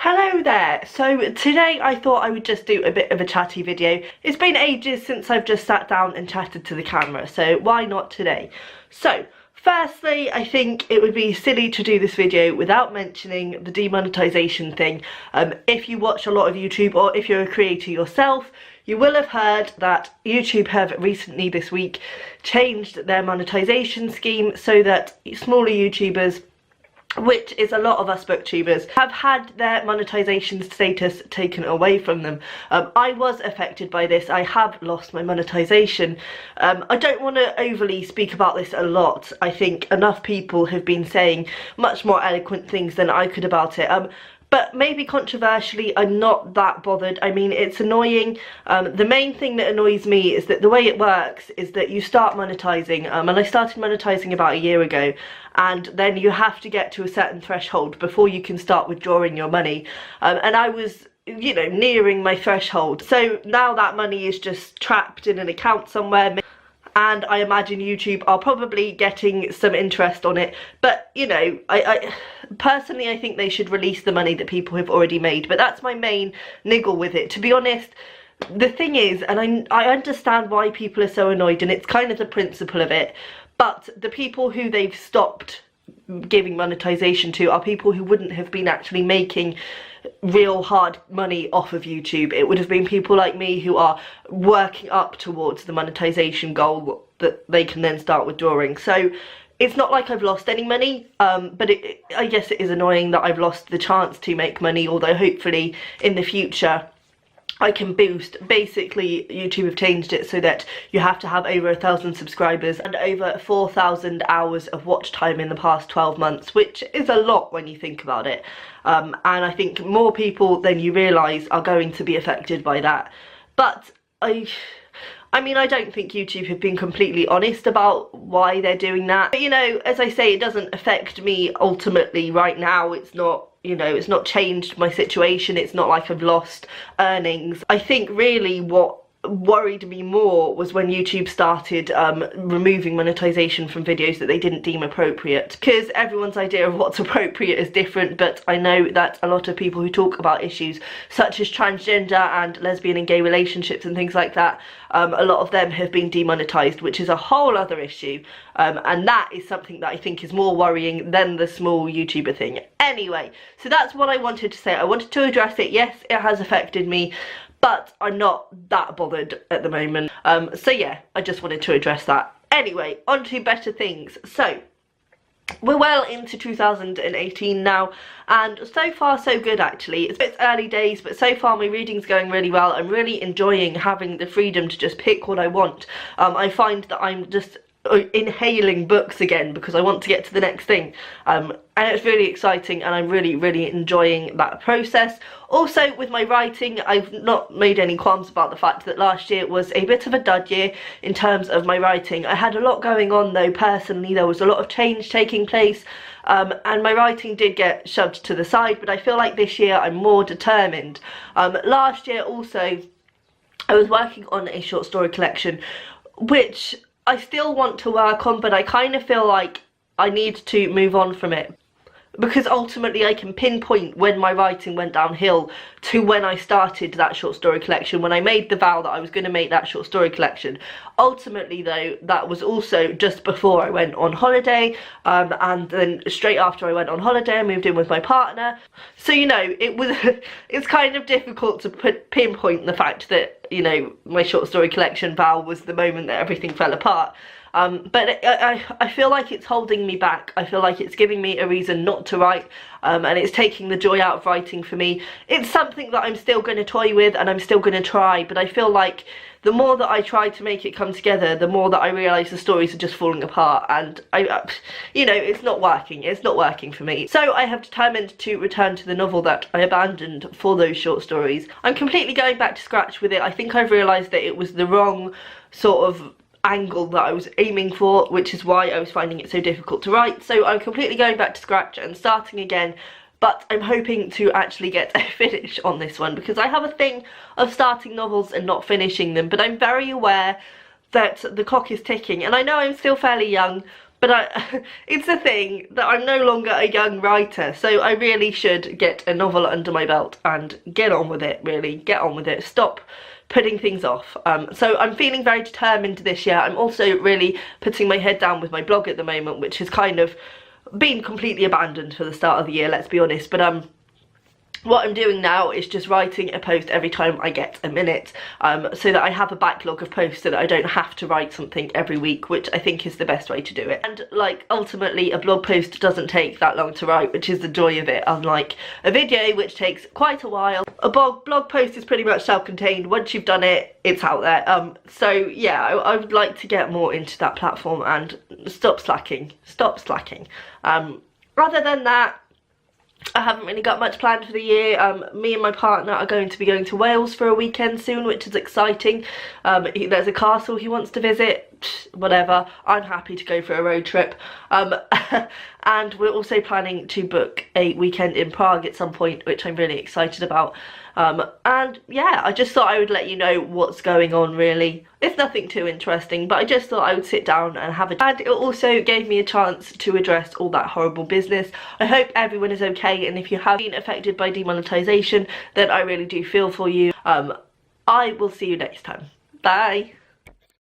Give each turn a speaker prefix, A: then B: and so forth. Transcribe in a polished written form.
A: Hello there. So today I thought I would just do a bit of a chatty video. It's been ages since I've just sat down and chatted to the camera, so why not today? So firstly, I think it would be silly to do this video without mentioning the demonetisation thing. If you watch a lot of YouTube or if you're a creator yourself, you will have heard that YouTube have recently this week changed their monetization scheme so that smaller YouTubers, which is a lot of us booktubers, have had their monetization status taken away from them. I was affected by this. I have lost my monetization. I don't want to overly speak about this a lot. I think enough people have been saying much more eloquent things than I could about it. But maybe controversially, I'm not that bothered. I mean, it's annoying. The main thing that annoys me is that the way it works is that you start monetizing, and I started monetizing about a year ago, and then you have to get to a certain threshold before you can start withdrawing your money. And I was, you know, nearing my threshold. So now that money is just trapped in an account somewhere, and I imagine YouTube are probably getting some interest on it. But, you know, I personally, I think they should release the money that people have already made. But that's my main niggle with it. To be honest, the thing is, and I understand why people are so annoyed, and it's kind of the principle of it, but the people who they've stopped giving monetization to are people who wouldn't have been actually making real hard money off of YouTube. It would have been people like me who are working up towards the monetization goal that they can then start withdrawing. So it's not like I've lost any money, but I guess it is annoying that I've lost the chance to make money, although hopefully in the future I can boost. Basically, YouTube have changed it so that you have to have over 1,000 subscribers and over 4,000 hours of watch time in the past 12 months, which is a lot when you think about it. And I think more people than you realise are going to be affected by that. But I mean, I don't think YouTube have been completely honest about why they're doing that. But, you know, as I say, it doesn't affect me ultimately right now. It's not, you know, it's not changed my situation. It's not like I've lost earnings. I think really what worried me more was when YouTube started removing monetization from videos that they didn't deem appropriate, because everyone's idea of what's appropriate is different. But I know that a lot of people who talk about issues such as transgender and lesbian and gay relationships and things like that, a lot of them have been demonetized, which is a whole other issue, and that is something that I think is more worrying than the small YouTuber thing. Anyway, so that's what I wanted to say. I wanted to address it. Yes, it has affected me, but I'm not that bothered at the moment. So yeah, I just wanted to address that. Anyway, on to better things. So we're well into 2018 now, and so far so good actually. It's early days, but so far my reading's going really well. I'm really enjoying having the freedom to just pick what I want. I find that I'm just inhaling books again because I want to get to the next thing, and it's really exciting, and I'm really enjoying that process. Also with my writing, I've not made any qualms about the fact that last year was a bit of a dud year in terms of my writing. I had a lot going on though personally. There was a lot of change taking place, and my writing did get shoved to the side, but I feel like this year I'm more determined. Last year also I was working on a short story collection which I still want to work on, but I kind of feel like I need to move on from it, because ultimately I can pinpoint when my writing went downhill to when I started that short story collection, when I made the vow that I was going to make that short story collection. Ultimately though, that was also just before I went on holiday, and then straight after I went on holiday I moved in with my partner. So, you know, it's kind of difficult to pinpoint the fact that, you know, my short story collection vow was the moment that everything fell apart. But I feel like it's holding me back. I feel like it's giving me a reason not to write, and it's taking the joy out of writing for me. It's something that I'm still going to toy with and I'm still going to try, but I feel like the more that I try to make it come together, the more that I realise the stories are just falling apart, and you know, it's not working. It's not working for me. So I have determined to return to the novel that I abandoned for those short stories. I'm completely going back to scratch with it. I think I've realised that it was the wrong sort of angle that I was aiming for, which is why I was finding it so difficult to write. So I'm completely going back to scratch and starting again, but I'm hoping to actually get a finish on this one, because I have a thing of starting novels and not finishing them, but I'm very aware that the clock is ticking, and I know I'm still fairly young, But it's a thing that I'm no longer a young writer, so I really should get a novel under my belt and get on with it, really. Get on with it. Stop putting things off. So I'm feeling very determined this year. I'm also really putting my head down with my blog at the moment, which has kind of been completely abandoned for the start of the year, let's be honest. But what I'm doing now is just writing a post every time I get a minute, so that I have a backlog of posts so that I don't have to write something every week, which I think is the best way to do it. And like, ultimately a blog post doesn't take that long to write, which is the joy of it, unlike a video which takes quite a while. A blog post is pretty much self-contained. Once you've done it, it's out there. So yeah, I would like to get more into that platform and stop slacking. Other than that, I haven't really got much planned for the year. Me and my partner are going to be going to Wales for a weekend soon, which is exciting. There's a castle he wants to visit, whatever. I'm happy to go for a road trip. And we're also planning to book a weekend in Prague at some point, which I'm really excited about. And yeah, I just thought I would let you know what's going on, really. It's nothing too interesting, but I just thought I would sit down and have a... And it also gave me a chance to address all that horrible business. I hope everyone is okay, and if you have been affected by demonetisation, then I really do feel for you. I will see you next time. Bye.